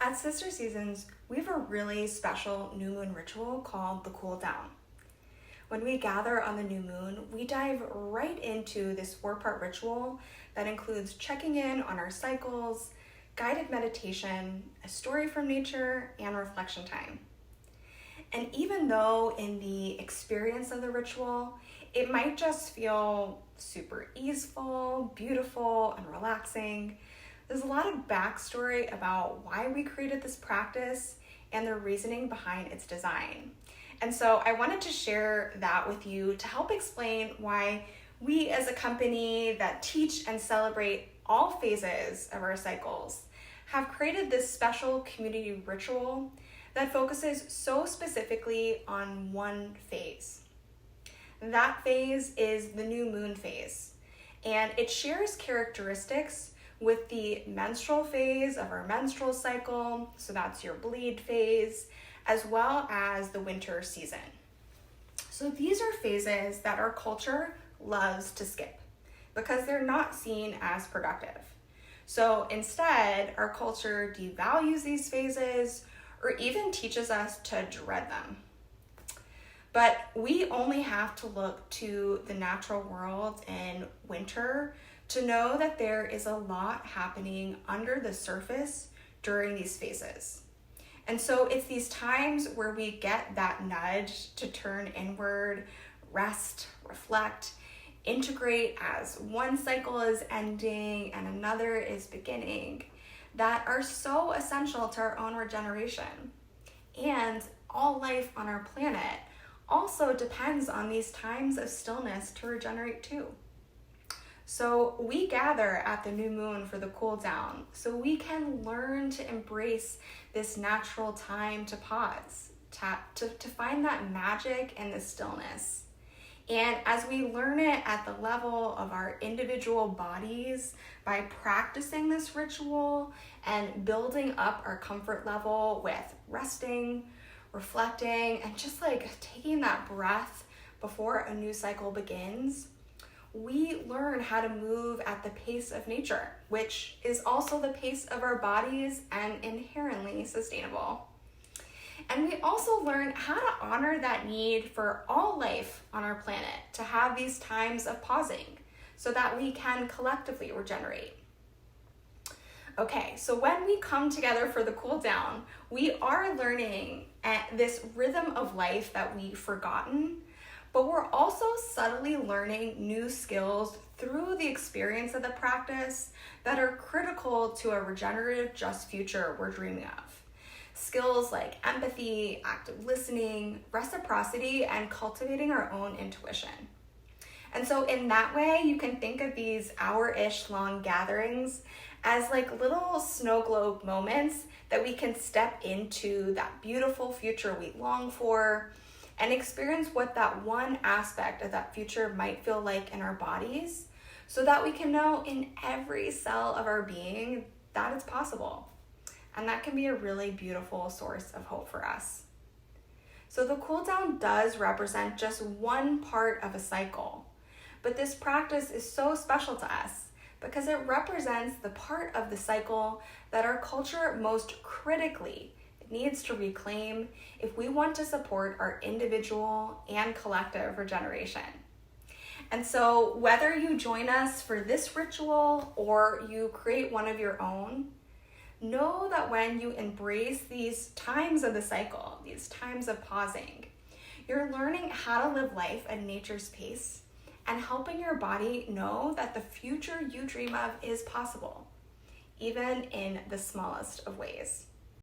At Sister Seasons, we have a really special new moon ritual called the cool down. When we gather on the new moon, we dive right into this 4-part ritual that includes checking in on our cycles, guided meditation, a story from nature, and reflection time. And even though in the experience of the ritual, it might just feel super easeful, beautiful, and relaxing, there's a lot of backstory about why we created this practice and the reasoning behind its design. And so I wanted to share that with you to help explain why we as a company that teach and celebrate all phases of our cycles have created this special community ritual that focuses so specifically on one phase. That phase is the new moon phase, and it shares characteristics with the menstrual phase of our menstrual cycle, so that's your bleed phase, as well as the winter season. So these are phases that our culture loves to skip because they're not seen as productive. So instead, our culture devalues these phases or even teaches us to dread them. But we only have to look to the natural world in winter to know that there is a lot happening under the surface during these phases. And so it's these times where we get that nudge to turn inward, rest, reflect, integrate as one cycle is ending and another is beginning, that are so essential to our own regeneration. And all life on our planet also depends on these times of stillness to regenerate too. So we gather at the new moon for the cool down so we can learn to embrace this natural time to pause, to find that magic in the stillness. And as we learn it at the level of our individual bodies by practicing this ritual and building up our comfort level with resting, reflecting, and just like taking that breath before a new cycle begins, we learn how to move at the pace of nature, which is also the pace of our bodies and inherently sustainable. And we also learn how to honor that need for all life on our planet to have these times of pausing so that we can collectively regenerate. Okay, so when we come together for the cool down, we are learning this rhythm of life that we've forgotten, but we're also subtly learning new skills through the experience of the practice that are critical to a regenerative, just future we're dreaming of. Skills like empathy, active listening, reciprocity, and cultivating our own intuition. And so in that way, you can think of these hour-ish long gatherings as like little snow globe moments that we can step into that beautiful future we long for and experience what that one aspect of that future might feel like in our bodies so that we can know in every cell of our being that it's possible. And that can be a really beautiful source of hope for us. So the cool down does represent just one part of a cycle, but this practice is so special to us because it represents the part of the cycle that our culture most critically needs to reclaim if we want to support our individual and collective regeneration. And so whether you join us for this ritual or you create one of your own, know that when you embrace these times of the cycle, these times of pausing, you're learning how to live life at nature's pace and helping your body know that the future you dream of is possible, even in the smallest of ways.